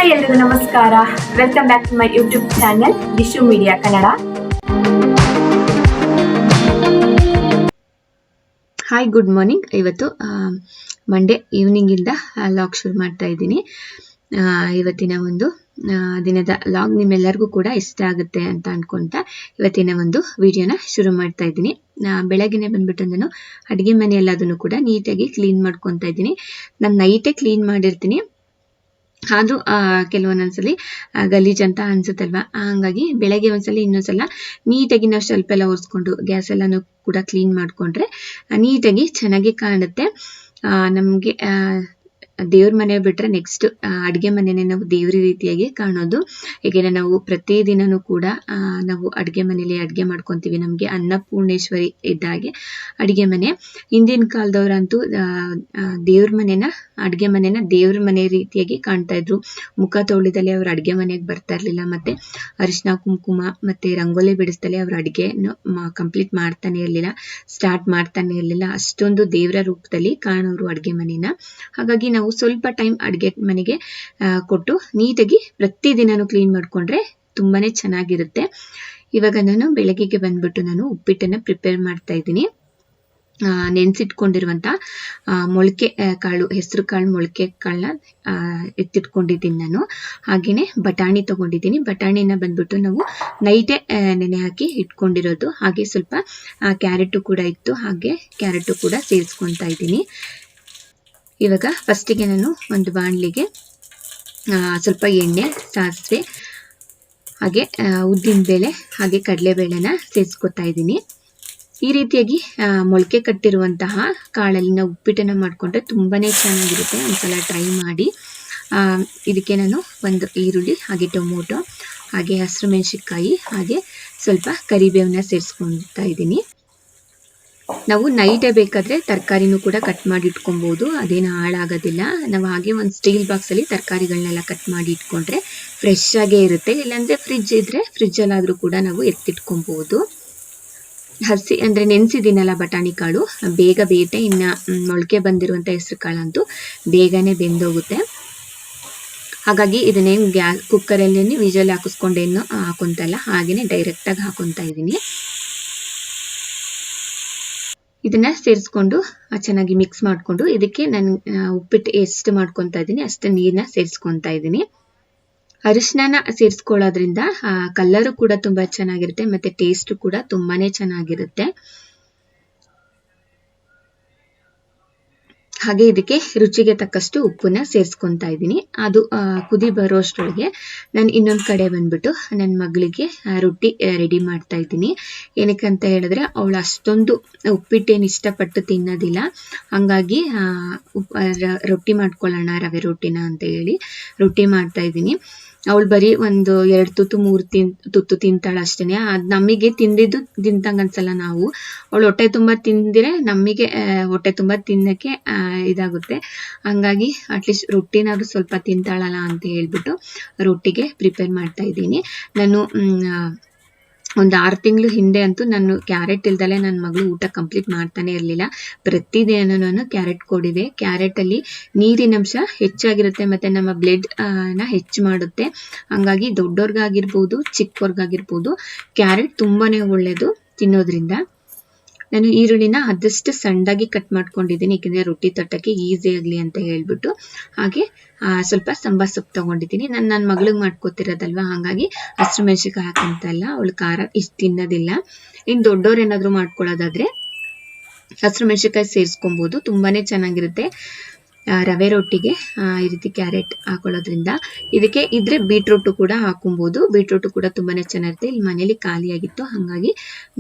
Hi ಎಲ್ರಿಗೂ ನಮಸ್ಕಾರ. Welcome back to my YouTube channel Dishu media Kannada. Hi, good morning. ಇವತ್ತು Monday evening ಇಂದ log ಶುರು ಮಾಡ್ತಾ ಇದ್ದೀನಿ. ಇವತ್ತಿನ ಒಂದು ದಿನದ ಲಾಗ್ ನಿಮ್ಮೆಲ್ಲರಿಗೂ ಕೂಡ ಇಷ್ಟ ಆಗುತ್ತೆ ಅಂತ ಅನ್ಕೊಂತ ಇವತ್ತಿನ ಒಂದು ವಿಡಿಯೋನ ಶುರು ಮಾಡ್ತಾ ಇದ್ದೀನಿ. ಬೆಳಗ್ಗೆನೆ ಬಂದ್ಬಿಟ್ಟು ನಾನು ಅಡುಗೆ ಮನೆ ಎಲ್ಲದನ್ನು ಕೂಡ ನೀಟಾಗಿ ಕ್ಲೀನ್ ಮಾಡ್ಕೊತಾ ಇದ್ದೀನಿ. ನಾನು ನೈಟೇ ಕ್ಲೀನ್ ಮಾಡಿರ್ತೀನಿ, ಅದು ಕೆಲವೊಂದೊಂದ್ಸಲಿ ಗಲೀಜ್ ಅಂತ ಅನ್ಸುತ್ತಲ್ವಾ, ಹಂಗಾಗಿ ಬೆಳಗ್ಗೆ ಒಂದ್ಸಲಿ ಇನ್ನೊಂದ್ಸಲ ನೀಟಾಗಿ ನಾವು ಸ್ವಲ್ಪ ಎಲ್ಲ ಒರೆಸ್ಕೊಂಡು ಗ್ಯಾಸ್ ಎಲ್ಲಾನು ಕೂಡ ಕ್ಲೀನ್ ಮಾಡ್ಕೊಂಡ್ರೆ ನೀಟಾಗಿ ಚೆನ್ನಾಗಿ ಕಾಣುತ್ತೆ. ನಮಗೆ ದೇವ್ರ ಮನೆ ಬಿಟ್ರೆ ನೆಕ್ಸ್ಟ್ ಅಡುಗೆ ಮನೆಯೇ ನಾವು ದೇವ್ರ ರೀತಿಯಾಗಿ ಕಾಣೋದು. ಹೇಗೆ ನಾವು ಪ್ರತಿದಿನನೂ ಕೂಡ ನಾವು ಅಡುಗೆ ಮನೇಲಿ ಅಡುಗೆ ಮಾಡ್ಕೊತೀವಿ. ನಮಗೆ ಅನ್ನಪೂರ್ಣೇಶ್ವರಿ ಇದ್ದಾಗೆ ಅಡುಗೆ ಮನೆ. ಹಿಂದಿನ ಕಾಲದವ್ರಂತೂ ದೇವ್ರ ಮನೆನ ಅಡುಗೆ ಮನೆನ ದೇವ್ರ ಮನೆ ರೀತಿಯಾಗಿ ಕಾಣ್ತಾ ಇದ್ರು. ಮುಖ ತೊಳೆದಲೇ ಅವ್ರ ಅಡುಗೆ ಮನೆಗೆ ಬರ್ತಾ ಇರ್ಲಿಲ್ಲ, ಮತ್ತೆ ಅರಿಶಿನ ಕುಂಕುಮ ಮತ್ತೆ ರಂಗೋಲಿ ಬಿಡಿಸ್ದಲೇ ಅವ್ರ ಅಡುಗೆ ಕಂಪ್ಲೀಟ್ ಮಾಡ್ತಾನೆ ಇರಲಿಲ್ಲ, ಸ್ಟಾರ್ಟ್ ಮಾಡ್ತಾನೆ ಇರಲಿಲ್ಲ. ಅಷ್ಟೊಂದು ದೇವರ ರೂಪದಲ್ಲಿ ಕಾಣೋರು ಅಡುಗೆ ಮನೆನ. ಹಾಗಾಗಿ ನಾವು ಸ್ವಲ್ಪ ಟೈಮ್ ಅಡುಗೆ ಮನೆಗೆ ಕೊಟ್ಟು ನೀಟಾಗಿ ಪ್ರತಿದಿನನೂ ಕ್ಲೀನ್ ಮಾಡ್ಕೊಂಡ್ರೆ ತುಂಬಾನೇ ಚೆನ್ನಾಗಿರುತ್ತೆ. ಇವಾಗ ನಾನು ಬೆಳಗ್ಗೆಗೆ ಬಂದ್ಬಿಟ್ಟು ನಾನು ಉಪ್ಪಿಟ್ಟನ್ನ ಪ್ರಿಪೇರ್ ಮಾಡ್ತಾ ಇದ್ದೀನಿ. ನೆನ್ಸಿಟ್ಕೊಂಡಿರುವಂತ ಮೊಳಕೆ ಕಾಳು, ಹೆಸರು ಕಾಳು, ಮೊಳಕೆ ಕಾಳನ್ನ ಎತ್ತಿಟ್ಕೊಂಡಿದ್ದೀನಿ ನಾನು. ಹಾಗೇನೆ ಬಟಾಣಿ ತಗೊಂಡಿದ್ದೀನಿ. ಬಟಾಣಿನ ಬಂದ್ಬಿಟ್ಟು ನಾವು ನೈಟೇ ನೆನೆ ಹಾಕಿ ಇಟ್ಕೊಂಡಿರೋದು. ಹಾಗೆ ಸ್ವಲ್ಪ ಕ್ಯಾರೆಟು ಕೂಡ ಇತ್ತು, ಹಾಗೆ ಕ್ಯಾರೆಟು ಕೂಡ ಸೇರಿಸ್ಕೊತಾ ಇದ್ದೀನಿ. ಇವಾಗ ಫಸ್ಟಿಗೆ ನಾನು ಒಂದು ಬಾಣಲಿಗೆ ಸ್ವಲ್ಪ ಎಣ್ಣೆ, ಸಾಸಿವೆ, ಹಾಗೆ ಉದ್ದಿನ ಬೇಳೆ, ಹಾಗೆ ಕಡಲೆಬೇಳೆನ ಸೇರಿಸ್ಕೊತಾ ಇದ್ದೀನಿ. ಈ ರೀತಿಯಾಗಿ ಮೊಳಕೆ ಕಟ್ಟಿರುವಂತಹ ಕಾಳಲ್ಲಿ ನಾವು ಉಪ್ಪಿಟ್ಟನ್ನು ಮಾಡಿಕೊಂಡ್ರೆ ತುಂಬಾನೇ ಚೆನ್ನಾಗಿರುತ್ತೆ. ಒಂದ್ಸಲ ಟ್ರೈ ಮಾಡಿ. ಇದಕ್ಕೆ ನಾನು ಒಂದು ಈರುಳ್ಳಿ, ಹಾಗೆ ಟೊಮೊಟೊ, ಹಾಗೆ ಹಸಿರು ಮೆಣಸಿನಕಾಯಿ, ಹಾಗೆ ಸ್ವಲ್ಪ ಕರಿಬೇವನ್ನ ಸೇರಿಸ್ಕೊತಾ ಇದ್ದೀನಿ. ನಾವು ನೈಟೇ ಬೇಕಾದ್ರೆ ತರಕಾರಿನೂ ಕೂಡ ಕಟ್ ಮಾಡಿ ಇಟ್ಕೊಬಹುದು, ಅದೇನು ಹಾಳಾಗೋದಿಲ್ಲ. ನಾವು ಹಾಗೆ ಒಂದು ಸ್ಟೀಲ್ ಬಾಕ್ಸಲ್ಲಿ ತರಕಾರಿಗಳನ್ನೆಲ್ಲ ಕಟ್ ಮಾಡಿ ಇಟ್ಕೊಂಡ್ರೆ ಫ್ರೆಶ್ ಆಗೇ ಇರುತ್ತೆ. ಇಲ್ಲಾಂದ್ರೆ ಫ್ರಿಜ್ ಇದ್ರೆ ಫ್ರಿಜ್ಜಲ್ಲಾದರೂ ಕೂಡ ನಾವು ಎತ್ತಿಟ್ಕೊಬಹುದು. ಹಸಿ ಅಂದರೆ ನೆನೆಸಿದ್ದೀನಲ್ಲ ಬಟಾಣಿ ಕಾಳು, ಬೇಗ ಬೇಯುತ್ತೆ. ಇನ್ನು ಮೊಳಕೆ ಬಂದಿರುವಂಥ ಹೆಸರು ಕಾಳಂತೂ ಬೇಗನೆ ಬೆಂದೋಗುತ್ತೆ. ಹಾಗಾಗಿ ಇದನ್ನೇನು ಕುಕ್ಕರಲ್ಲಿ ವಿಜಲ್ ಹಾಕಿಸ್ಕೊಂಡೇನು ಹಾಕೊಂತಲ್ಲ, ಹಾಗೆಯೇ ಡೈರೆಕ್ಟಾಗಿ ಹಾಕೊತಾ ಇದ್ದೀನಿ. ಇದನ್ನ ಸೇರಿಸ್ಕೊಂಡು ಚೆನ್ನಾಗಿ ಮಿಕ್ಸ್ ಮಾಡಿಕೊಂಡು ಇದಕ್ಕೆ ನಾನು ಉಪ್ಪಿಟ್ಟು ಎಷ್ಟು ಮಾಡ್ಕೊತಾ ಇದ್ದೀನಿ ಅಷ್ಟು ನೀರನ್ನ ಸೇರಿಸ್ಕೊತಾ ಇದ್ದೀನಿ. ಅರಿಶಿನ ಸೇರಿಸ್ಕೊಳ್ಳೋದ್ರಿಂದ ಕಲರು ಕೂಡ ತುಂಬಾ ಚೆನ್ನಾಗಿರುತ್ತೆ, ಮತ್ತೆ ಟೇಸ್ಟ್ ಕೂಡ ತುಂಬಾನೇ ಚೆನ್ನಾಗಿರುತ್ತೆ. ಹಾಗೆ ಇದಕ್ಕೆ ರುಚಿಗೆ ತಕ್ಕಷ್ಟು ಉಪ್ಪನ್ನ ಸೇರಿಸ್ಕೊತಾ ಇದ್ದೀನಿ. ಅದು ಕುದಿ ಬರೋಷ್ಟರೊಳಗೆ ನಾನು ಇನ್ನೊಂದು ಕಡೆ ಬಂದ್ಬಿಟ್ಟು ನನ್ನ ಮಗಳಿಗೆ ರೊಟ್ಟಿ ರೆಡಿ ಮಾಡ್ತಾ ಇದ್ದೀನಿ. ಏನಕ್ಕಂತ ಹೇಳಿದ್ರೆ ಅವಳು ಅಷ್ಟೊಂದು ಉಪ್ಪಿಟ್ಟೇನು ಇಷ್ಟಪಟ್ಟು ತಿನ್ನೋದಿಲ್ಲ. ಹಂಗಾಗಿ ರೊಟ್ಟಿ ಮಾಡ್ಕೊಳ್ಳೋಣ, ರವೆ ರೊಟ್ಟಿನ ಅಂತ ಹೇಳಿ ರೊಟ್ಟಿ ಮಾಡ್ತಾ ಇದ್ದೀನಿ. ಅವಳು ಬರೀ ಒಂದು 2 ತುತ್ತು 3 ತುತ್ತು ತಿಂತಾಳ ಅಷ್ಟೇನೆ. ಅದು ನಮಗೆ ತಿಂದಿದ್ದು ತಿಂತಂಗ ಅನ್ಸಲ್ಲ. ನಾವು ಅವಳು ಹೊಟ್ಟೆ ತುಂಬ ತಿಂದಿರೆ ನಮಗೆ ಹೊಟ್ಟೆ ತುಂಬ ತಿನ್ನಕ್ಕೆ ಇದಾಗುತ್ತೆ. ಹಂಗಾಗಿ ಅಟ್ಲೀಸ್ಟ್ ರೊಟ್ಟಿನಾದ್ರು ಸ್ವಲ್ಪ ತಿಂತಾಳಲ್ಲ ಅಂತ ಹೇಳ್ಬಿಟ್ಟು ರೊಟ್ಟಿಗೆ ಪ್ರಿಪೇರ್ ಮಾಡ್ತಾ ಇದ್ದೀನಿ. ನಾನು ಒಂದು 6 ತಿಂಗಳು ಹಿಂದೆ ಅಂತೂ ನಾನು ಕ್ಯಾರೆಟ್ ಇಲ್ದಲೆ ನನ್ನ ಮಗಳು ಊಟ ಕಂಪ್ಲೀಟ್ ಮಾಡ್ತಾನೆ ಇರಲಿಲ್ಲ. ಪ್ರತಿದಿನ ನಾನು ಕ್ಯಾರೆಟ್ ಕೊಡಿದೆ. ಕ್ಯಾರೆಟಲ್ಲಿ ನೀರಿನಂಶ ಹೆಚ್ಚಾಗಿರುತ್ತೆ, ಮತ್ತು ನಮ್ಮ ಬ್ಲಡ್ ನ ಹೆಚ್ಚು ಮಾಡುತ್ತೆ. ಹಂಗಾಗಿ ದೊಡ್ಡವ್ರಿಗಾಗಿರ್ಬೋದು ಚಿಕ್ಕವ್ರಿಗಾಗಿರ್ಬೋದು ಕ್ಯಾರೆಟ್ ತುಂಬಾನೇ ಒಳ್ಳೆಯದು ತಿನ್ನೋದ್ರಿಂದ. ನಾನು ಈರುಳ್ಳಿನ ಆದಷ್ಟು ಸಣ್ಣದಾಗಿ ಕಟ್ ಮಾಡ್ಕೊಂಡಿದ್ದೀನಿ, ಏಕೆಂದರೆ ರೊಟ್ಟಿ ತಟ್ಟಕ್ಕೆ ಈಸಿ ಆಗಲಿ ಅಂತ ಹೇಳ್ಬಿಟ್ಟು. ಹಾಗೆ ಸ್ವಲ್ಪ ಸಾಂಬಾರ್ ಸೊಪ್ಪು ತಗೊಂಡಿದ್ದೀನಿ. ನನ್ನ ಮಗಳಿಗೆ ಮಾಡ್ಕೊತಿರೋದಲ್ವಾ, ಹಾಗಾಗಿ ಹಸಿರು ಮೆಣಸಿನಕಾಯಿ ಹಾಕಂತಲ್ಲ, ಅವಳು ಖಾರ ಇಷ್ಟು ತಿನ್ನೋದಿಲ್ಲ. ಇನ್ನು ದೊಡ್ಡವ್ರು ಏನಾದರೂ ಮಾಡ್ಕೊಳ್ಳೋದಾದ್ರೆ ಹಸಿರು ಮೆಣಸಿನಕಾಯಿ ಸೇರಿಸ್ಕೊಬೋದು, ತುಂಬಾನೇ ಚೆನ್ನಾಗಿರುತ್ತೆ. ರವೆ ರೊಟ್ಟಿಗೆ ಈ ರೀತಿ ಕ್ಯಾರೆಟ್ ಹಾಕೊಳ್ಳೋದ್ರಿಂದ. ಇದಕ್ಕೆ ಇದ್ರೆ ಬೀಟ್ರೂಟು ಕೂಡ ಹಾಕೊಬಹುದು, ಬೀಟ್ರೂಟು ಕೂಡ ತುಂಬಾನೇ ಚೆನ್ನಾಗಿರುತ್ತೆ. ಇಲ್ಲಿ ಮನೇಲಿ ಖಾಲಿಯಾಗಿತ್ತು, ಹಾಗಾಗಿ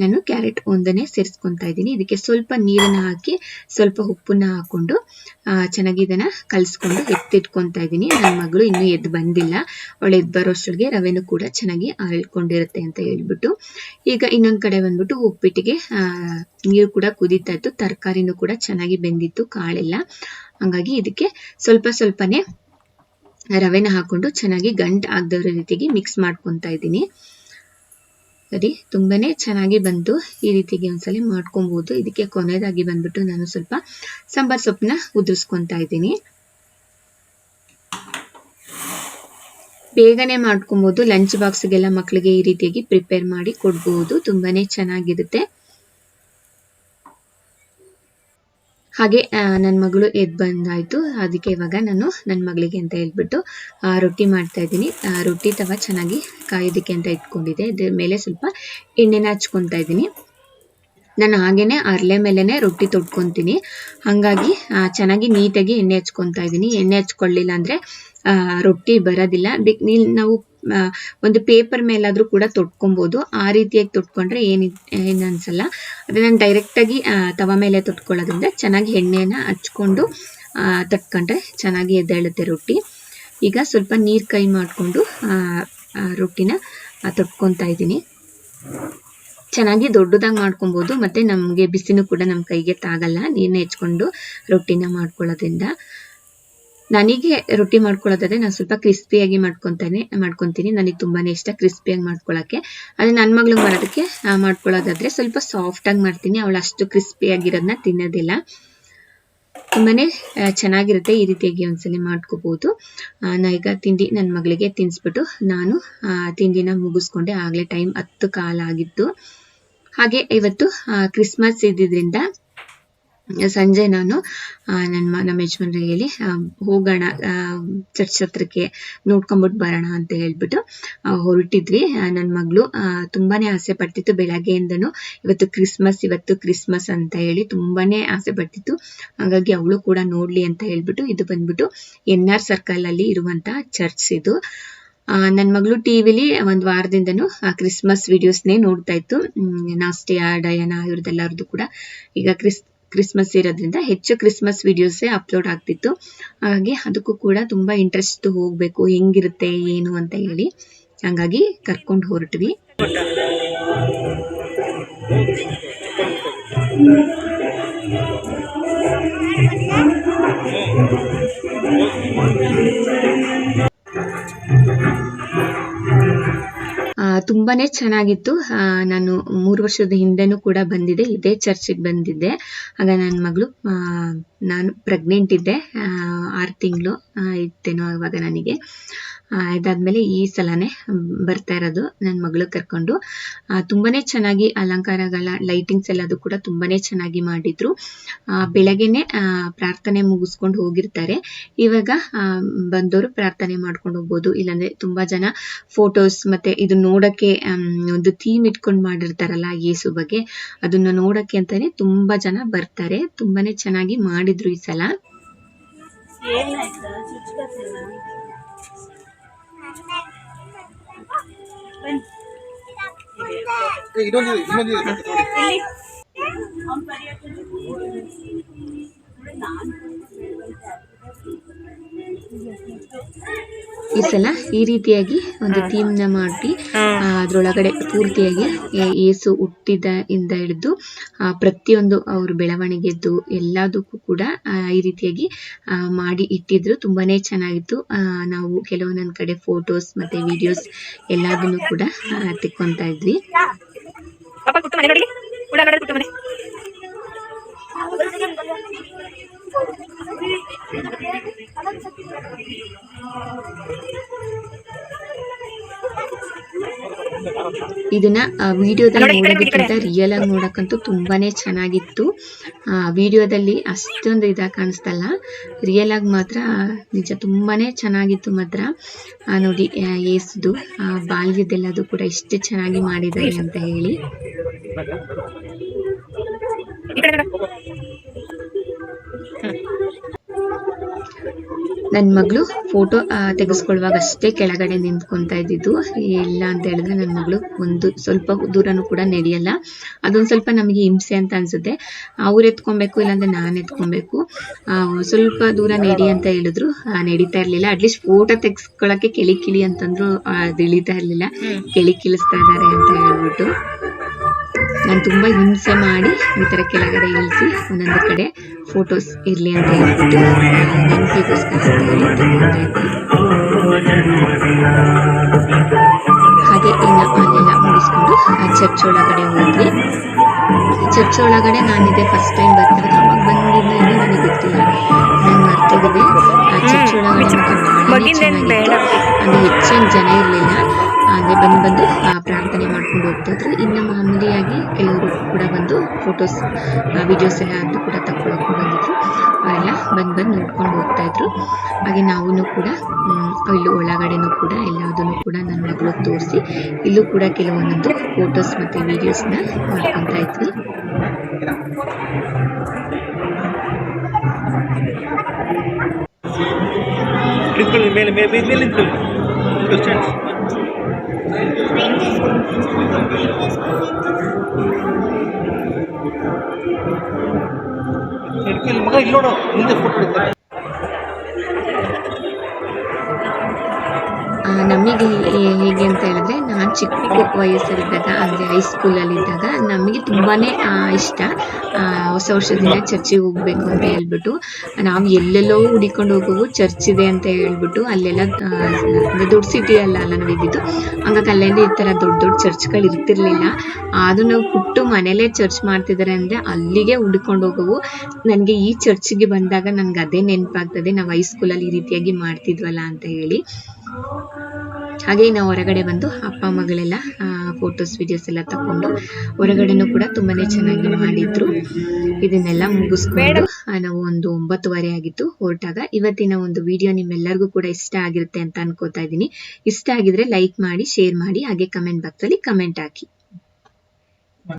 ನಾನು ಕ್ಯಾರೆಟ್ ಒಂದನ್ನೇ ಸೇರಿಸ್ಕೊತಾ ಇದ್ದೀನಿ. ಇದಕ್ಕೆ ಸ್ವಲ್ಪ ನೀರನ್ನ ಹಾಕಿ ಸ್ವಲ್ಪ ಉಪ್ಪನ್ನ ಹಾಕೊಂಡು ಚೆನ್ನಾಗಿ ಇದನ್ನ ಕಲಿಸ್ಕೊಂಡು ಎತ್ತಿಟ್ಕೊತಾ ಇದ್ದೀನಿ. ನನ್ನ ಮಗಳು ಇನ್ನೂ ಎದ್ದು ಬಂದಿಲ್ಲ, ಅವಳು ಎದ್ದು ಬರೋಷ್ಟೊಳಗೆ ರವೆನೂ ಕೂಡ ಚೆನ್ನಾಗಿ ಅರಳ್ಕೊಂಡಿರುತ್ತೆ ಅಂತ ಹೇಳ್ಬಿಟ್ಟು. ಈಗ ಇನ್ನೊಂದು ಕಡೆ ಬಂದ್ಬಿಟ್ಟು ಉಪ್ಪಿಟ್ಟಿಗೆ ನೀರು ಕೂಡ ಕುದೀತಾ ಇತ್ತು, ತರಕಾರಿನೂ ಕೂಡ ಚೆನ್ನಾಗಿ ಬೆಂದಿತ್ತು, ಕಾಳೆಲ್ಲ. ಹಂಗಾಗಿ ಇದಕ್ಕೆ ಸ್ವಲ್ಪ ಸ್ವಲ್ಪನೇ ರವೆನ ಹಾಕೊಂಡು ಚೆನ್ನಾಗಿ ಗಂಟು ಆಗದವ್ರ ರೀತಿಗೆ ಮಿಕ್ಸ್ ಮಾಡ್ಕೊತಾ ಇದ್ದೀನಿ. ಸರಿ, ತುಂಬಾನೇ ಚೆನ್ನಾಗಿ ಬಂತು. ಈ ರೀತಿಗೆ ಒಂದ್ಸಲ ಮಾಡ್ಕೊಬಹುದು. ಇದಕ್ಕೆ ಕೊನೆಯದಾಗಿ ಬಂದ್ಬಿಟ್ಟು ನಾನು ಸ್ವಲ್ಪ ಸಾಂಬಾರ್ ಸೊಪ್ಪನ್ನ ಉದುರಿಸ್ಕೊತಾ ಇದ್ದೀನಿ. ಬೇಗನೆ ಮಾಡ್ಕೊಬಹುದು. ಲಂಚ್ ಬಾಕ್ಸ್ಗೆಲ್ಲ ಮಕ್ಕಳಿಗೆ ಈ ರೀತಿಯಾಗಿ ಪ್ರಿಪೇರ್ ಮಾಡಿ ಕೊಡ್ಬಹುದು. ತುಂಬಾನೇ ಚೆನ್ನಾಗಿರುತ್ತೆ. ಹಾಗೆ ನನ್ನ ಮಗಳು ಎದ್ದು ಬಂದಾಯ್ತು. ಅದಕ್ಕೆ ಇವಾಗ ನಾನು ನನ್ನ ಮಗಳಿಗೆ ಅಂತ ಹೇಳ್ಬಿಟ್ಟು ರೊಟ್ಟಿ ಮಾಡ್ತಾ ಇದ್ದೀನಿ. ರೊಟ್ಟಿ ತವ ಚೆನ್ನಾಗಿ ಕಾಯೋದಕ್ಕೆ ಅಂತ ಇಟ್ಕೊಂಡಿದ್ದೆ. ಇದ್ರ ಮೇಲೆ ಸ್ವಲ್ಪ ಎಣ್ಣೆನ ಹಚ್ಕೊತಾ ಇದ್ದೀನಿ. ನಾನು ಹಾಗೇನೆ ಅರ್ಲೆ ಮೇಲೆನೆ ರೊಟ್ಟಿ ತೊಟ್ಕೊಂತೀನಿ. ಹಾಗಾಗಿ ಚೆನ್ನಾಗಿ ನೀಟಾಗಿ ಎಣ್ಣೆ ಹಚ್ಕೊತಾ ಇದ್ದೀನಿ. ಎಣ್ಣೆ ಹಚ್ಕೊಳ್ಳಿಲ್ಲ ಅಂದ್ರೆ ರೊಟ್ಟಿ ಬರೋದಿಲ್ಲ. ನಾವು ಒಂದು ಪೇಪರ್ ಮೇಲಾದ್ರೂ ಕೂಡ ತೊಟ್ಕೊಬಹುದು. ಆ ರೀತಿಯಾಗಿ ತೊಟ್ಕೊಂಡ್ರೆ ಏನು ಅನ್ಸಲ್ಲ. ಅದೇ ನಾನು ಡೈರೆಕ್ಟಾಗಿ ತವ ಮೇಲೆ ತೊಟ್ಕೊಳ್ಳೋದ್ರಿಂದ ಚೆನ್ನಾಗಿ ಎಣ್ಣೆನ ಹಚ್ಕೊಂಡು ತಟ್ಕೊಂಡ್ರೆ ಚೆನ್ನಾಗಿ ಎದ್ದೇಳುತ್ತೆ ರೊಟ್ಟಿ. ಈಗ ಸ್ವಲ್ಪ ನೀರು ಕೈ ಮಾಡಿಕೊಂಡು ರೊಟ್ಟಿನ ತೊಟ್ಕೊತಾ ಇದ್ದೀನಿ. ಚೆನ್ನಾಗಿ ದೊಡ್ಡದಾಗಿ ಮಾಡ್ಕೊಬಹುದು. ಮತ್ತೆ ನಮಗೆ ಬಿಸಿನೂ ಕೂಡ ನಮ್ಮ ಕೈಗೆ ತಾಗಲ್ಲ ನೀರನ್ನ ಹೆಚ್ಕೊಂಡು ರೊಟ್ಟಿನ ಮಾಡ್ಕೊಳ್ಳೋದ್ರಿಂದ. ನನಗೆ ರೊಟ್ಟಿ ಮಾಡ್ಕೊಳ್ಳೋದಾದ್ರೆ ನಾನು ಸ್ವಲ್ಪ ಕ್ರಿಸ್ಪಿಯಾಗಿ ಮಾಡ್ಕೊತೀನಿ. ನನಗೆ ತುಂಬಾನೇ ಇಷ್ಟ ಕ್ರಿಸ್ಪಿಯಾಗಿ ಮಾಡ್ಕೊಳ್ಳೋಕ್ಕೆ. ಅದೇ ನನ್ನ ಮಗಳಿಗೆ ಮಾಡೋದಕ್ಕೆ ಮಾಡ್ಕೊಳ್ಳೋದಾದ್ರೆ ಸ್ವಲ್ಪ ಸಾಫ್ಟಾಗಿ ಮಾಡ್ತೀನಿ. ಅವಳು ಅಷ್ಟು ಕ್ರಿಸ್ಪಿಯಾಗಿರೋದನ್ನ ತಿನ್ನೋದಿಲ್ಲ. ತುಂಬಾನೇ ಚೆನ್ನಾಗಿರುತ್ತೆ. ಈ ರೀತಿಯಾಗಿ ಒಂದ್ಸಲಿ ಮಾಡ್ಕೋಬಹುದು. ನಾ ಈಗ ತಿಂಡಿ ನನ್ನ ಮಗಳಿಗೆ ತಿನ್ನಿಸ್ಬಿಟ್ಟು ನಾನು ತಿಂಡಿನ ಮುಗಿಸ್ಕೊಂಡೆ. ಆಗಲೇ ಟೈಮ್ 10 ಕಾಲ ಆಗಿತ್ತು. ಹಾಗೆ ಇವತ್ತು ಕ್ರಿಸ್ಮಸ್ ಇದ್ದಿದ್ರಿಂದ ಸಂಜೆ ನಾನು ನಮ್ಮ ಯಜಮಾನ್ರಿಗೆ ಹೇಳಿ ಹೋಗೋಣ ಚರ್ಚ್ ಹತ್ರಕ್ಕೆ ನೋಡ್ಕೊಂಬಿಟ್ಟು ಬರೋಣ ಅಂತ ಹೇಳ್ಬಿಟ್ಟು ಹೊರಟಿದ್ವಿ. ನನ್ನ ಮಗಳು ತುಂಬಾನೇ ಆಸೆ ಪಡ್ತಿತ್ತು. ಬೆಳಗ್ಗೆಯಿಂದನೂ ಇವತ್ತು ಕ್ರಿಸ್ಮಸ್ ಅಂತ ಹೇಳಿ ತುಂಬಾನೇ ಆಸೆ ಪಡ್ತಿತ್ತು. ಹಾಗಾಗಿ ಅವಳು ಕೂಡ ನೋಡ್ಲಿ ಅಂತ ಹೇಳ್ಬಿಟ್ಟು ಇದು ಬಂದ್ಬಿಟ್ಟು NR ಸರ್ಕಲ್ ಅಲ್ಲಿ ಇರುವಂತ ಚರ್ಚ್ ಇದು. ನನ್ನ ಮಗಳು ಟಿವಿಲಿ ಒಂದು ವಾರದಿಂದನೂ ಕ್ರಿಸ್ಮಸ್ ವಿಡಿಯೋಸ್ನೇ ನೋಡ್ತಾ ಇತ್ತು. ನಾಸ್ಟಿಯಾ, ಡಯಾನಾ ಇವ್ರದ್ದೆಲ್ಲರದ್ದು ಕೂಡ ಈಗ ಕ್ರಿಸ್ಮಸ್ ಇರೋದ್ರಿಂದ ಹೆಚ್ಚು ಕ್ರಿಸ್ಮಸ್ ವಿಡಿಯೋಸೇ ಅಪ್ಲೋಡ್ ಆಗ್ತಿತ್ತು. ಹಾಗಾಗಿ ಅದಕ್ಕೂ ಕೂಡ ತುಂಬಾ ಇಂಟ್ರೆಸ್ಟ್ ಹೋಗ್ಬೇಕು ಹೆಂಗಿರುತ್ತೆ ಏನು ಅಂತ ಹೇಳಿ ಹಂಗಾಗಿ ಕರ್ಕೊಂಡು ಹೊರಟ್ವಿ. ತುಂಬಾನೇ ಚೆನ್ನಾಗಿತ್ತು. ನಾನು 3 ವರ್ಷದ ಹಿಂದೆನೂ ಕೂಡ ಬಂದಿದ್ದೆ, ಇದೇ ಚರ್ಚಿಗೆ ಬಂದಿದ್ದೆ. ಆಗ ನನ್ನ ಮಗಳು ನಾನು ಪ್ರೆಗ್ನೆಂಟ್ ಇದ್ದೆ, 6 ತಿಂಗಳು ಇತ್ತೇನೋ ಅವಾಗ ನನಗೆ. ಇದಾದ್ಮೇಲೆ ಈ ಸಲನೇ ಬರ್ತಾ ಇರೋದು ನನ್ನ ಮಗಳು ಕರ್ಕೊಂಡು. ತುಂಬಾನೇ ಚೆನ್ನಾಗಿ ಅಲಂಕಾರಗಳ ಲೈಟಿಂಗ್ಸ್ ಎಲ್ಲದು ಕೂಡ ತುಂಬಾನೇ ಚೆನ್ನಾಗಿ ಮಾಡಿದ್ರು. ಬೆಳಗ್ಗೆನೆ ಪ್ರಾರ್ಥನೆ ಮುಗಿಸ್ಕೊಂಡು ಹೋಗಿರ್ತಾರೆ. ಇವಾಗ ಬಂದವರು ಪ್ರಾರ್ಥನೆ ಮಾಡ್ಕೊಂಡು ಹೋಗ್ಬೋದು. ಇಲ್ಲಾಂದ್ರೆ ತುಂಬಾ ಜನ ಫೋಟೋಸ್ ಮತ್ತೆ ಇದು ನೋಡಕ್ಕೆ ಒಂದು ಥೀಮ್ ಇಟ್ಕೊಂಡು ಮಾಡಿರ್ತಾರಲ್ಲ ಯೇಸು ಬಗ್ಗೆ, ಅದನ್ನ ನೋಡಕ್ಕೆ ಅಂತಾನೆ ತುಂಬಾ ಜನ ಬರ್ತಾರೆ. ತುಂಬಾನೇ ಚೆನ್ನಾಗಿ ಮಾಡಿದ್ರು ಈ ಸಲ. ಈ ಸಲ ಈ ರೀತಿಯಾಗಿ ಒಂದು ಥೀಮ್ ನ ಮಾಡಿ ಅದ್ರೊಳಗಡೆ ಪೂರ್ತಿಯಾಗಿ ಯೇಸು ಹುಟ್ಟಿದ ಇಂದ ಹಿಡಿದು ಪ್ರತಿಯೊಂದು ಅವ್ರ ಬೆಳವಣಿಗೆದ್ದು ಎಲ್ಲದಕ್ಕೂ ಕೂಡ ಈ ರೀತಿಯಾಗಿ ಮಾಡಿ ಇಟ್ಟಿದ್ರು. ತುಂಬಾನೇ ಚೆನ್ನಾಗಿತ್ತು. ನಾವು ಕೆಲವೊಂದೊಂದ್ ಕಡೆ ಫೋಟೋಸ್ ಮತ್ತೆ ವಿಡಿಯೋಸ್ ಎಲ್ಲದನ್ನು ಕೂಡ ತೆಕ್ಕೊಂತಾ ಇದ್ವಿ. ಇದನ್ನ ವಿಡಿಯೋದಲ್ಲಿ ನೋಡೋದಕ್ಕಿಂತ ರಿಯಲ್ ಆಗಿ ನೋಡಕ್ಕಂತೂ ತುಂಬಾನೇ ಚೆನ್ನಾಗಿತ್ತು. ವಿಡಿಯೋದಲ್ಲಿ ಅಷ್ಟೊಂದು ಇದಾಗಿ ಕಾಣಿಸ್ತಲ್ಲ, ರಿಯಲ್ ಆಗಿ ಮಾತ್ರ ನಿಜ ತುಂಬಾನೇ ಚೆನ್ನಾಗಿತ್ತು ಮಾತ್ರ. ನೋಡಿ ಯೇಸುದು ಬಾಲ್ಯದೆಲ್ಲದು ಕೂಡ ಎಷ್ಟು ಚೆನ್ನಾಗಿ ಮಾಡಿದ್ದಾರೆ ಅಂತ ಹೇಳಿ. ನನ್ನ ಮಗಳು ಫೋಟೋ ತೆಗೆಸ್ಕೊಳ್ಳುವಾಗ ಅಷ್ಟೇ ಕೆಳಗಡೆ ನಿಂತ್ಕೊಂತಾ ಇದ್ದಿದ್ದು. ಇಲ್ಲ ಅಂತ ಹೇಳಿದ್ರೆ ನನ್ನ ಮಗಳು ಒಂದು ಸ್ವಲ್ಪ ದೂರನೂ ಕೂಡ ನಡೆಯಲ್ಲ. ಅದೊಂದು ಸ್ವಲ್ಪ ನಮಗೆ ಹಿಂಸೆ ಅಂತ ಅನ್ಸುತ್ತೆ. ಅವ್ರು ಎತ್ಕೊಬೇಕು ಇಲ್ಲಾಂದ್ರೆ ನಾನು ಎತ್ಕೊಬೇಕು. ಸ್ವಲ್ಪ ದೂರ ನಡಿ ಅಂತ ಹೇಳಿದ್ರು, ನಡೀತಾ ಇರ್ಲಿಲ್ಲ. ಅಟ್ಲೀಸ್ಟ್ ಫೋಟೋ ತೆಗೆಸ್ಕೊಳಕ್ಕೆ ಕೆಳಿ ಅಂತಂದ್ರು ಅದು ಇಳಿತಾ ಇರ್ಲಿಲ್ಲ. ಕೆಳಿಸ್ತಾ ಇದ್ದಾರೆ ಅಂತ ಹೇಳ್ಬಿಟ್ಟು ನಾನು ತುಂಬಾ ಹಿಂಸೆ ಮಾಡಿ ಈ ತರ ಕೆಳಗಡೆ ಇಳಿಸಿ ಒಂದೊಂದು ಕಡೆ ಫೋಟೋಸ್ ಇರ್ಲಿ ಅಂತ ಹೇಳ್ಬಿಟ್ಟು ನೆನಪಿಗೋಸ್ಕರ ಹಾಗೆ ಇನ್ನು ಅಲ್ಲೆಲ್ಲ ಮುಗಿಸ್ಕೊಂಡು ಚರ್ಚ್ ಒಳಗಡೆ ಹೋದ್ವಿ. ಚರ್ಚ್ ಒಳಗಡೆ ನಾನಿದೆ ಫಸ್ಟ್ ಟೈಮ್ ಬರ್ತಿರೋದು. ಅವಾಗ ಬಂದಿದ್ದು ಇನ್ನೂ ನನಗೆ ಗೊತ್ತಿಲ್ಲ, ನಾನು ಮರ್ತೋಗಿದೆ. ಚರ್ಚ್ ಒಳಗಡೆ ಚೆನ್ನಾಗಿತ್ತು. ಅಂದರೆ ಹೆಚ್ಚೇನು ಜನ ಇರಲಿಲ್ಲ. ಅಂದರೆ ಬಂದು ಪ್ರಾರ್ಥನೆ ಮಾಡ್ಕೊಂಡು ಹೋಗ್ತಾ ಇದ್ರು. ಇನ್ನು ಮಾಮೂಲಿಯಾಗಿ ಕೆಲವರು ಕೂಡ ಬಂದು ಫೋಟೋಸ್ ವಿಡಿಯೋಸ್ ಎಲ್ಲ ಅದು ಕೂಡ ತಗೊಳಕ್ಕೆ ಬಂದಿದ್ರು. ಅವರೆಲ್ಲ ಬಂದು ನೋಡ್ಕೊಂಡು ಹೋಗ್ತಾ ಇದ್ರು. ಹಾಗೆ ನಾವು ಕೂಡ ಇಲ್ಲಿ ಒಳಗಡೆನೂ ಕೂಡ ಎಲ್ಲದನ್ನು ಕೂಡ ನನ್ನ ಮಗಳು ತೋರಿಸಿ ಇಲ್ಲೂ ಕೂಡ ಕೆಲವೊಂದೊಂದು ಫೋಟೋಸ್ ಮತ್ತು ವಿಡಿಯೋಸ್ನ ಮಾಡ್ಕೊತಾ ಇದ್ವಿ. ಮಗ ಇಲ್ಲಿ ನೋಡು ಮುಂದೆ ಫೋಟೋ ನಮಗೆ ಹೇಗೆ ಅಂತ ಹೇಳಿದ್ರೆ, ನಾನು ಚಿಕ್ಕ ವಯಸ್ಸಲ್ಲಿದ್ದಾಗ ಅಂದರೆ ಹೈಸ್ಕೂಲಲ್ಲಿದ್ದಾಗ ನಮಗೆ ತುಂಬಾ ಇಷ್ಟ ಹೊಸ ವರ್ಷದಿಂದ ಚರ್ಚಿಗೆ ಹೋಗ್ಬೇಕು ಅಂತ ಹೇಳ್ಬಿಟ್ಟು ನಾವು ಎಲ್ಲೆಲ್ಲೋ ಹುಡಿಕೊಂಡು ಹೋಗುವು ಚರ್ಚ್ ಇದೆ ಅಂತ ಹೇಳ್ಬಿಟ್ಟು ಅಲ್ಲೆಲ್ಲ ದೊಡ್ಡ ಸಿಟಿ ಅಲ್ಲ ನಾವು ಇದ್ದಿದ್ದು. ಹಂಗಾಗಿ ಅಲ್ಲೆಲ್ಲ ಈ ಥರ ದೊಡ್ಡ ಚರ್ಚ್ಗಳು ಇರ್ತಿರ್ಲಿಲ್ಲ. ಆದರೂ ನಾವು ಹುಟ್ಟು ಮನೇಲೇ ಚರ್ಚ್ ಮಾಡ್ತಿದ್ದಾರೆ ಅಂದರೆ ಅಲ್ಲಿಗೆ ಹುಡ್ಕೊಂಡು ಹೋಗುವು. ನನಗೆ ಈ ಚರ್ಚಿಗೆ ಬಂದಾಗ ನನಗೆ ಅದೇ ನೆನಪಾಗ್ತದೆ, ನಾವು ಹೈಸ್ಕೂಲಲ್ಲಿ ಈ ರೀತಿಯಾಗಿ ಮಾಡ್ತಿದ್ವಲ್ಲ ಅಂತ ಹೇಳಿ. ಹಾಗೆ ನಾವು ಹೊರಗಡೆ ಬಂದು ಅಪ್ಪ ಮಗಳೆಲ್ಲ ಫೋಟೋಸ್ ವಿಡಿಯೋಸ್ ಎಲ್ಲ ತಗೊಂಡು ಹೊರಗಡೆನೂ ಕೂಡ ತುಂಬಾನೇ ಚೆನ್ನಾಗಿ ಮಾಡಿದ್ರು. ಇದನ್ನೆಲ್ಲ ಮುಗಿಸ್ಕೊಂಡು ನಾವು ಒಂದು 9:30 ಆಗಿತ್ತು ಹೊರಟಾಗ. ಇವತ್ತಿನ ಒಂದು ವಿಡಿಯೋ ನಿಮ್ಮೆಲ್ಲರಿಗೂ ಕೂಡ ಇಷ್ಟ ಆಗಿರುತ್ತೆ ಅಂತ ಅನ್ಕೋತಾ ಇದ್ದೀನಿ. ಇಷ್ಟ ಆಗಿದ್ರೆ ಲೈಕ್ ಮಾಡಿ, ಶೇರ್ ಮಾಡಿ, ಹಾಗೆ ಕಮೆಂಟ್ ಬಾಕ್ಸ್ ಅಲ್ಲಿ ಕಮೆಂಟ್ ಹಾಕಿ.